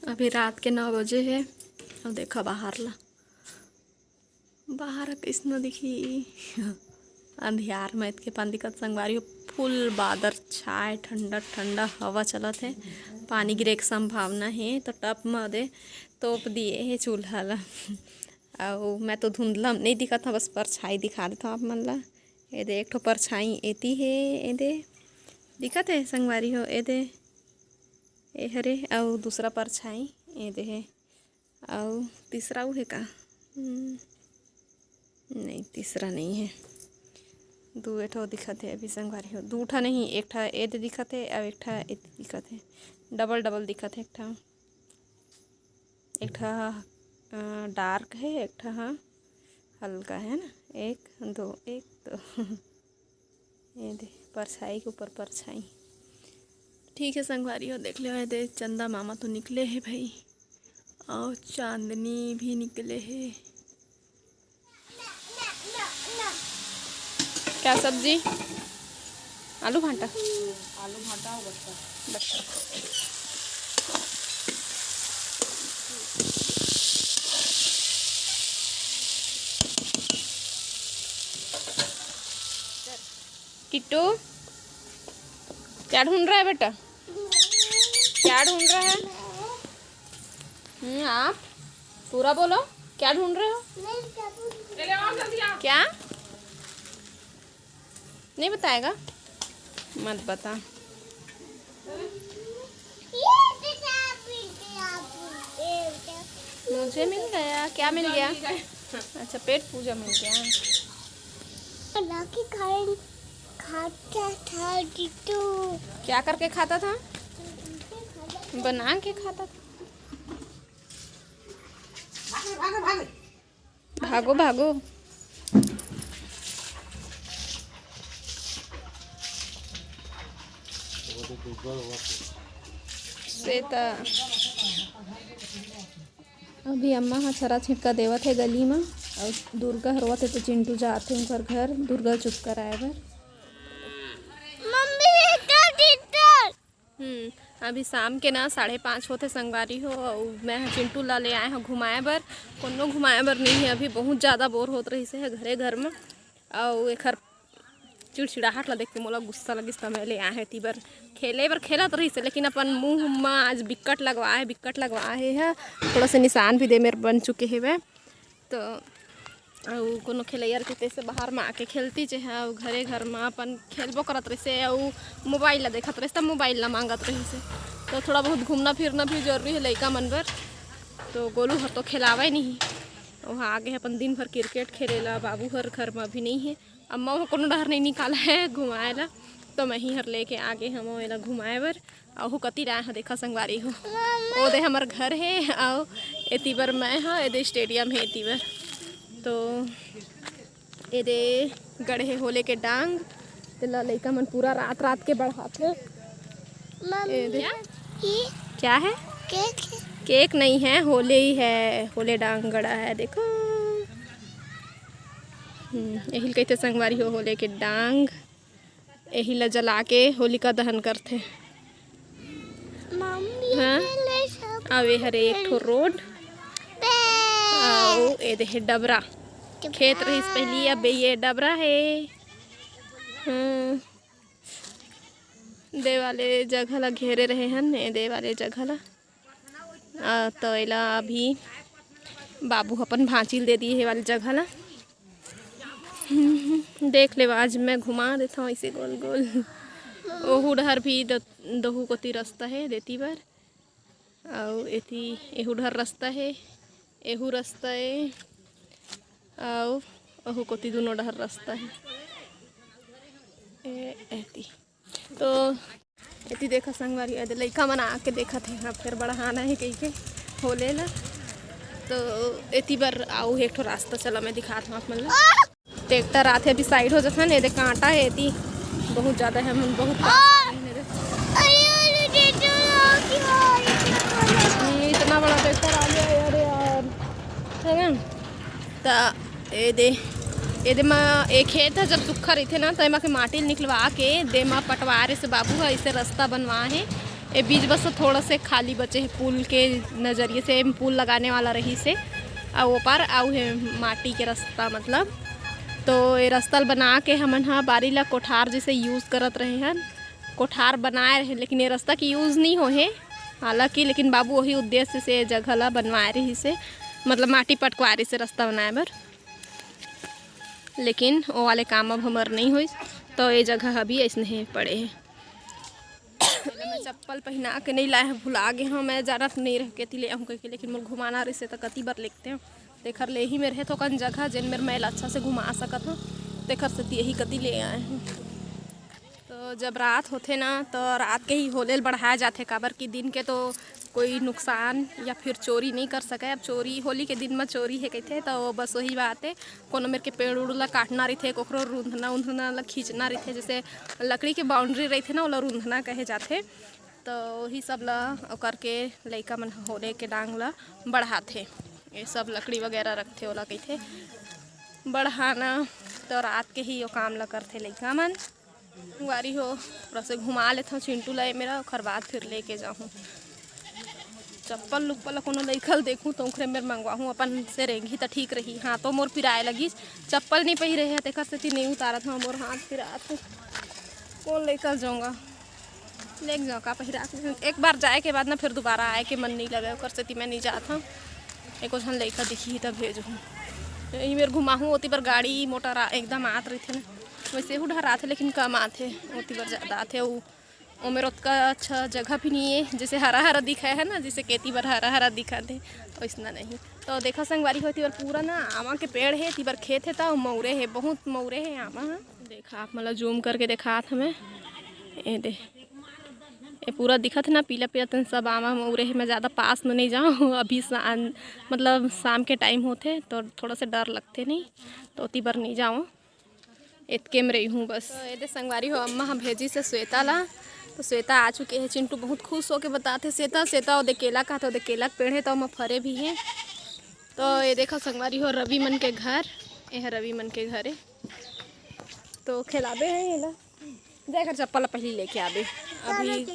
अभी रात के 9 बजे है और देखा बाहर किसने दिखी अंधियार में के पान दिक्कत संगवारी हो। फुल बादर छाए ठंडा ठंडा हवा चलत है। पानी गिरे की संभावना है तो टप में दे तोप दिए है चूल्हा ला। और मैं तो धुंधला नहीं दिखा था, बस परछाई दिखा देता आप मन ला। ये दे एक ठो परछाई एती है, ये दे दिखत है संगवारी हो। ये दे ए हरे और दूसरा परछाई ये दे है और तीसरा वो है का नहीं, तीसरा नहीं है। दो ठो दिखत है अभी संगवारी हो। दो ठा नहीं, एक ठा ए दे दिखत है और एक ठा ए दिखत है। डबल डबल दिखत है। एक ठा डार्क है, एक ठा हल्का है ना। एक दो ये दे परछाई के ऊपर परछाई। ठीक है संगवारी हो, देख ले दे चंदा मामा तो निकले हैं भाई और चांदनी भी निकले है। क्या सब्जी? आलू भांटा। आलू भांटा और बच्चा। किट्टू क्या ढूंढ रहा है बेटा? क्या ढूंढ रहा है? आप पूरा बोलो, क्या ढूंढ रहे हो? क्या नहीं बताएगा? मत बता। मुझे मिल गया। क्या मिल गया? अच्छा, पेट पूजा मिल गया। खाता था टिट्टू। क्या करके खाता था? बना के खाता था। भागो भागो। श्वेता अभी अम्मा छरा छिटका देवत है गली में और दुर्गा हरवत है तो चिंटू जाते हैं उनकर घर। दुर्गा चुप कर आए बर। अभी शाम के ना 5:30 होते संगवारी हो और मैं चिंटू ला ले आए हैं घुमाए बर। कोनो घुमाए बर नहीं है, अभी बहुत ज़्यादा बोर होत रही से है घरे घर में। और एक चिड़चिड़ाहट ला देख के मोला गुस्सा लगिस तो मैं ले आए हैं ती बर खेले बर। खेलत रही से लेकिन अपन मुँह में आज बिक्कट लगवाए है। थोड़ा से निशान भी दे मेरे बन चुके हैं वे तो। और कोनो खेलैयर के तैसे बाहर में आके खेलती जे है और घरे घर में अपन खेलबो करत रही से और मोबाइल ला देखत रही, तब मोबाइल ला मांगत रही से। तो थोड़ा बहुत घूमना फिरना भी जरूरी है लड़का मन बर। तो गोलू हर तो खिलावे नहीं, वहाँ आगे अपन दिन भर क्रिकेट खेलेला। बाबू हर घर में अभी नहीं है, अम्मा वहाँ कोनो डर नहीं निकाला है घुमाए ला, तो मैं ही हर लेके आगे हम एला घुमाए बर। और कति राय है देखा संगवारी हो। वो दे हमार घर है और एती बर मैं हाँ ए स्टेडियम है एती बर। तो ये दे गढ़े होले के डांग तेला लइका मन पूरा रात रात के बढ़ाते। क्या है? केक नहीं है, होले ही है। होले डांग गड़ा है देखो। यही कहते संगवारी हो होले के डांग। यही ला जला के होलिका दहन करते। हाँ अब हरे एक ठो रोड और ये देखे डबरा खेत रही पहली, अब ये डबरा है। दे वाले जगह ला घेरे रहे हैं, दे वाले जगह ला तो एला अभी बाबू अपन भांचिल दे दिए है वाली जगह ला। देख ले आज मैं घुमा देता हूँ इसे गोल गोल। ओहू डहर भी दहू कोती रास्ता है देती बार और एती एहू डहर रास्ता है, एहू रास्ता है और ओहू कोती दोनों डहर रास्ता है। एती तो एती देखा संगवारी ऐसे लइका मन आके देखा थे हाँ फिर बड़ा हाना है कही के होले ला। तो एती बार आओ एक ठो रास्ता चला मैं दिखाता हूँ आप मन ला। ट्रैक्टर आते अभी साइड हो जाता है, कांटा है एती बहुत ज़्यादा है। मन बहुत इतना बड़ा ट्रैक्टर आ गया यार है ना। तो ये दे में एक खेत है जब सूखा रही थे ना तो एमा के माटी निकलवा के दे में पटवारे से बाबू है इसे रास्ता बनवा है ये बीच बस थोड़ा से खाली बचे है पुल के नज़रिए से, पुल लगाने वाला रही से और वो पार आउ है माटी के रास्ता मतलब। तो ये रास्ता बना के हमन हाँ बारी ला कोठार जैसे यूज़ करत रहे हैं, कोठार बनाए रहे, लेकिन ये रास्ता की यूज़ नहीं हो है हालांकि, लेकिन बाबू वही उद्देश्य से जगह ला बनवाए रही से, मतलब माटी पटकवा रही से रास्ता बनाए बर, लेकिन वो वाले काम अब हमार नहीं हुई। तो ये जगह अभी ऐसे ही पड़े हैं। मैं चप्पल पहना के नहीं लाए हैं, भुला गए हाँ, मैं ज़्यादा नहीं रह के थी ले आऊँ कहीं, लेकिन मोर घुमाना रही से तो कती बार लिखते हैं तेखर ले ही में रहे तो कन जगह जिन मेरे मैल अच्छा से घुमा सकत हूँ तेखर से यही कती ले आए हैं। तो जब रात होते ना तो रात के ही होले बढ़ाया जाते, काबर की दिन के तो कोई नुकसान या फिर चोरी नहीं कर सके। अब चोरी होली के दिन में चोरी है कहते तो बस वही बात है, कोनो मेरे के पेड़ उड़ ला काटना रही थे, कोकरो रूंधना उंधना ला खींचना रही थे, जैसे लकड़ी के बाउंड्री रही थे ना वो रूंधना कहे जाते। तो वही सब ला करके लइका मन होले के डांग ला बढ़ाते, ये सब लकड़ी वगैरह रखते ओला कहते बढ़ाना। तो रात के ही वो काम ला करते लइका मन। वारी हो थोड़ा से घुमा लेता हूँ चिंटू लाए मेरा, और बाद फिर लेके जाऊँ। चप्पल उप्पल कोनो लइकल देखूँ तो उखरे मेरे मंगवाऊँ अपन से रहेंगी तो ठीक रही। हाँ तो मोर पिराए लगी, चप्पल नहीं पही रहे तेकर से नहीं उतारा था मोर हाथ पिरात, कौन लेकर जाऊँगा, ले जाऊँ का पहिरा। एक बार जाए के बाद ना फिर दोबारा आए के मन नहीं लगे ओकर से मैं नहीं जाता। एक झन लइका दिखी तब भेजूँ, यही मेरे घुमाऊँ ओती पर गाड़ी मोटर एकदम आत रही थे ना, वैसे वो डर आते लेकिन कम आते, ओती पर ज़्यादा आते। वो मेरा उतना अच्छा जगह भी नहीं है, जैसे हरा हरा दिखा है ना, जैसे खेती पर हरा हरा दिखा थे वैसा नहीं। तो देखा संगवारी होती और पूरा ना आमा के पेड़ है, तीबर खेत है तो मौरे है, बहुत मौरे है आमा। देखा आप मतलब जूम करके देखा हमें ये दे, ये पूरा दिखा था ना पीला पीला तन सब आमा मौरे है। मैं ज़्यादा पास में नहीं जाऊँ अभी, मतलब शाम के टाइम होते तो थोड़ा सा डर लगते नहीं, तो उती बार नहीं जाऊँ, इतके में रही हूँ बस। तो ये संगवारी हो अम्मा हम भेजी से श्वेता ला, तो श्वेता आ चुके हैं। चिंटू बहुत खुश होके बताते श्वेता श्वेता वो केला का, तो केला के पेड़ है तो हम फरे भी हैं। तो ये देखो संगवारी हो रवि मन के घर, ये है रवि मन के घर है, तो खिलाबे हैं ये ला, जाकर चप्पल पहले लेके आबे अभी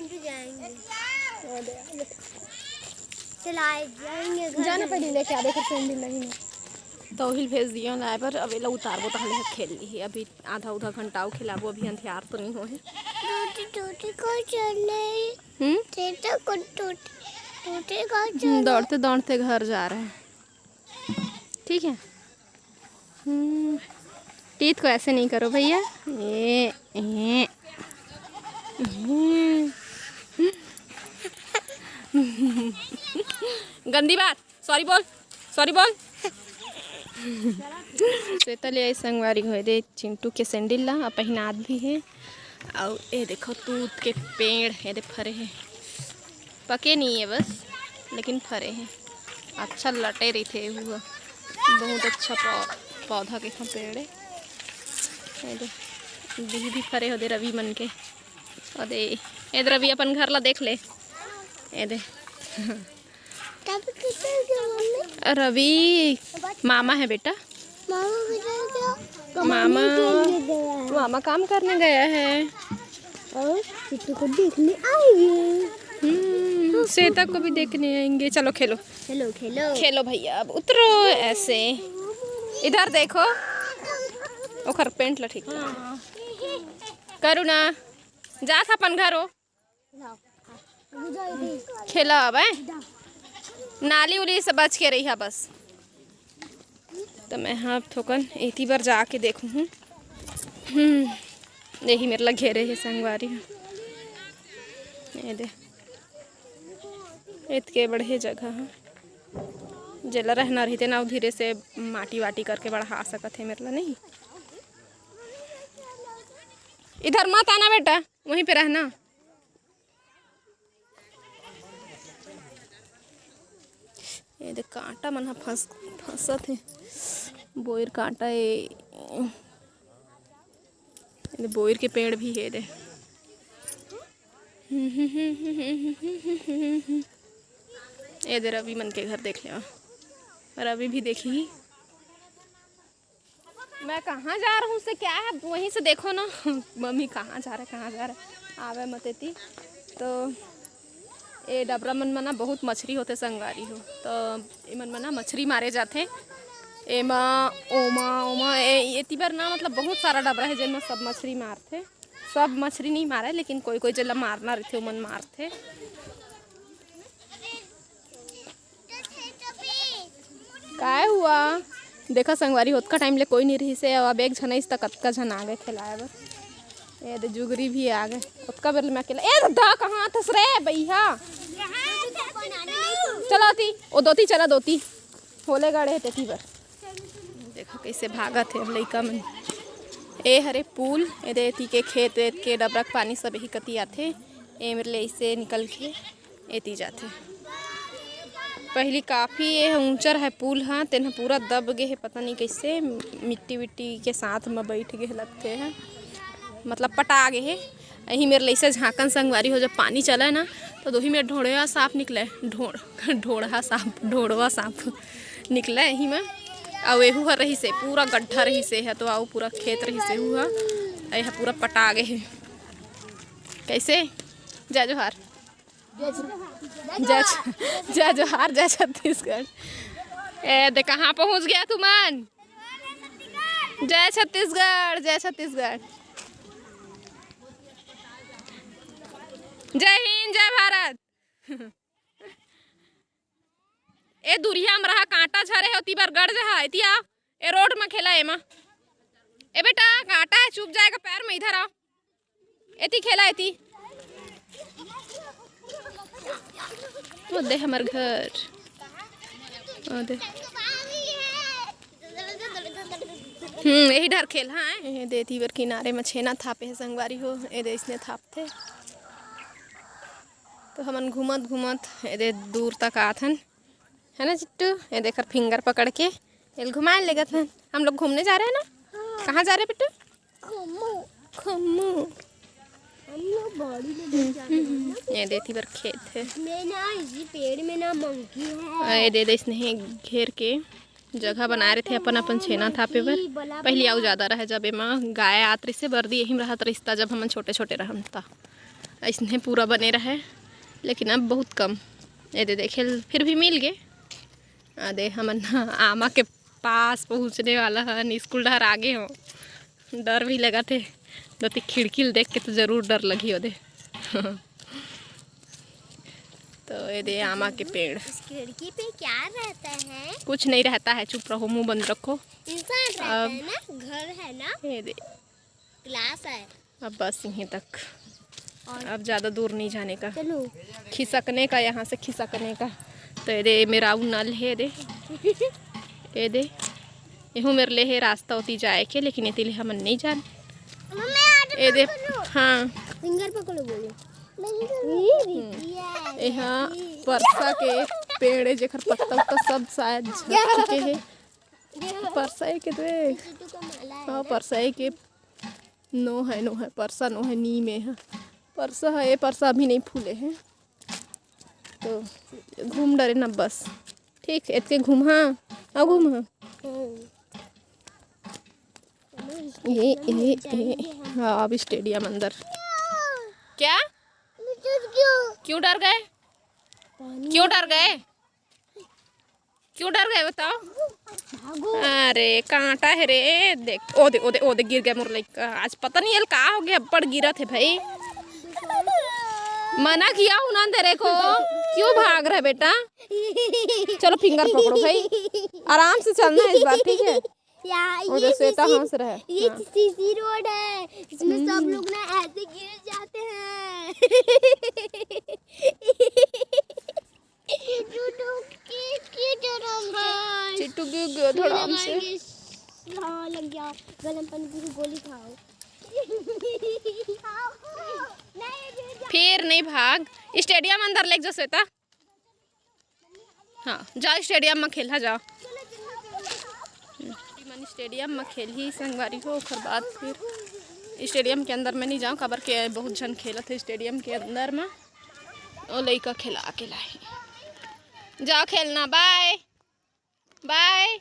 जाना पहले लेके आबे, फिर नहीं तो हिल भेज दिया लाए पर अब एला उतारबो तो हले खेल ली, अभी आधा उधा घंटा खिलाबो, अभी अंधियार तो नहीं हो है। दौड़ते दौड़ते घर जा रहे हैं, ठीक है। टीथ को ऐसे नहीं करो भैया, गंदी बात, सॉरी बोल सॉरी बोल। श्वेता ले आई संगवारी हो दे चिंटू के सैंडल ला पहनात भी है। और ये देखो तूत के पेड़ है, दे फरे हैं, पके नहीं है बस लेकिन फरे हैं, अच्छा लटे रही थे हुआ, बहुत अच्छा पौधा के पेड़ है। ये दे भी फरे हो दे रवि मन के, और दे ये रवि अपन घर ला देख ले, ये दे रवि मामा है बेटा, मामा काम करने गया है और चिट्टू को देखने आएंगे, श्वेता को भी देखने आएंगे। चलो खेलो खेलो खेलो खेलो भैया, अब उतरो ऐसे, इधर देखो ओखर पेंट ला ठीक करू ना, जा अपन घर हो खेला अब नाली उली से बच के रही है बस। तो मैं हाँ थोकन एती बार जाके देखूँ हूँ, यही मेरे लग घेरे है संगवारी, ये दे इतके बड़े जगह है, जेला रहना रहते ना धीरे से माटी वाटी करके बढ़ा सकते है मेरे ला नहीं। इधर मत आना बेटा, वहीं पे रहना। ये देख कांटा मन फंसत है, बोयर कांटा ये बोयर के पेड़ भी है दे। ये दे रवि मन के घर देख ले, रवि भी देखी। मैं कहाँ जा रहा हूँ से क्या है, वहीं से देखो ना मम्मी कहाँ जा रहा है आवे मत इतनी। तो ए डबरा मन में ना बहुत मछली होते संगवारी हो, तो ए मन में ना मछली मारे जाते। एमा ओमा ओमा एती बार ना मतलब बहुत सारा डबरा है जिनमें सब मछली मारते। सब मछली नहीं मारे लेकिन कोई कोई जला मारना रहते ओमन मारते। काय हुआ देखा संगवारी होत का टाइम ले कोई नहीं रही से, अब एक झन इस तक कतका झन आ गए खिलाए बर। ए दे जुगरी भी आ गए उतका बेर मैं अकेला। ए दा कहाँ थस रे भैया, चला ती ओ दोती चला दोती होले गड़े तेती बर। देखो कैसे भागत है अब लइका मन। ए हरे पुल ए देती के खेत वेत के डबरक पानी सब यही कती आथे। ए मेरे ले इसे निकल के एती जाते। पहली काफ़ी ये ऊंचर है पुल, हाँ तेन पूरा दब गए है, पता नहीं कैसे मिट्टी विट्टी के साथ में बैठ गए लगते हैं, मतलब पटा गए है। यही मेरे लैसे झाँकन संगवारी हो, जब पानी चला ना तो दो ही में ढोड़वा सांप निकले, ढोड़वा सांप निकला यही में। और एहू हर रही से पूरा गड्ढा रही से है, तो आओ पूरा खेत रही से हुआ यह पूरा पटा गए है। कैसे जय जोहार जय जोहार जय छत्तीसगढ़। ए दे कहाँ पहुँच गया तुमन। जय छत्तीसगढ़ जय छत्तीसगढ़, जय हिंद जय भारत। ए दुरिया में रहा कांटा झरे होती बार गड़ जा एतिया ए रोड में खेला एमा। ए बेटा कांटा है चुप जाएगा पैर में, इधर आओ एती खेला एती। वो दे हमार घर ओ दे यही डर खेल। हाँ ये देती बार किनारे में छेना थापे है संगवारी हो, ए दे इसने थापते। तो हमन घूमत घूमत ए दे दूर तक आथन है ना चिट्टू। ये देखकर फिंगर पकड़ के एल घुमाए लेगा था। हम लोग घूमने जा रहे हैं ना। कहाँ जा रहे हैं बेटा। खम्मू ये देती बार खेत है। इसी पेड़ में ना मंकी है। ये दे इसने घेर के जगह बना रहे थे अपन अपन छेना थापे बर। पहले आउ ज़्यादा रहे जब एमा गाय आतरी से बर्दी यही रहत रिश्ता, जब हमन छोटे छोटे रहन ता इसने पूरा बने रहे, लेकिन अब बहुत कम। ये दे देखे फिर भी मिल गए। दे हमन आमा के पास पहुँचने वाला है, स्कूल डर आगे हो, डर भी लगा थे दोती खिड़की देख के तो ज़रूर डर लगी हो दे। तो ये दे आमा के पेड़। इस खिड़की पे क्या रहता है। कुछ नहीं रहता है, चुप रहो मुंह बंद रखो। इंसान रहता है ना, घर है ना, ये दे क्लास है। अब बस यहीं तक, अब ज़्यादा दूर नहीं जाने का, चलो खिसकने का, यहाँ से खिसकने का। तो ये दे मेरा वो नल है दे ये दे यहूँ मेरे ले है रास्ता होती जाए के, लेकिन ये हमन नहीं जान। ये दे हाँ फिंगर पकड़ो बोलो। यहाँ परसा के पेड़ है जेकर पत्ता उत्ता सब शायद झड़ चुके हैं। परसा के दे हाँ परसा के नो है परसा नो है नी में है परसा है। ये परसा अभी नहीं फूले हैं तो घूम डरे ना बस। ठीक है इतने घूम हाँ घूम हाँ ये हाँ अब स्टेडियम अंदर। क्या क्यों डर गए, क्यों डर गए, क्यों डर गए बताओ। अरे कांटा है रे, देख ओ दे गिर गया मुरली का। आज पता नहीं ये का हो गया, बड़ गिरा थे भाई। मना किया हूं ना तेरे को, क्यों भाग रहा है बेटा। चलो फिंगर पकड़ो भाई, आराम से चलना है इस बार ठीक है। ये श्वेता हंस रहा है। ये सीसी रोड है, इसमें सब लोग ना ऐसे गिर जाते हैं। चिट्टू गिर गया थोड़ा हमसे। हाँ लग गया, गलम पानी की गोली खाओ। फिर नहीं भाग, स्टेडियम अंदर ले जा श्वेता। हाँ जाओ स्टेडियम में खेला जाओ। स्टेडियम में खेल ही संगवारी हो, ओकर बाद फिर स्टेडियम के अंदर में नहीं जाऊँ, खबर के बहुत जन खेला थे स्टेडियम के अंदर में, और लड़का खिला के लाए। जाओ खेलना, बाय बाय।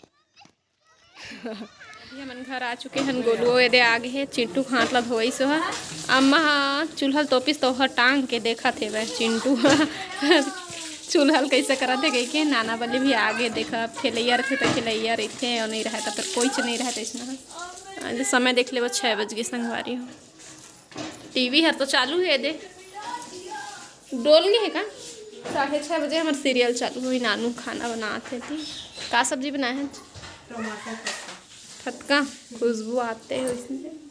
हमन घर आ चुके हन। गोलुओ एदे आगे है। चिंटू हाथ ला धोई सो है। अम्मा चूल्हा तोपिस तो हर टांग के देखा थे वह चिंटू चूल्हा कैसे करा थे गई के नाना बल्ले भी आगे देखा खेलैया रहे तो खेलैया रहे और नहीं रहा तो कोई नहीं रहा इसमें। समय देख ले वो 6 बज गए संगवारी हो। टीवी है तो चालू है दे डोल गए है का 6:30 बजे हमारे सीरियल चालू हुई। नानू खाना बनाते थे। का सब्जी बनाए हैं? टमाटर खतका खुशबू आते हैं इसमें।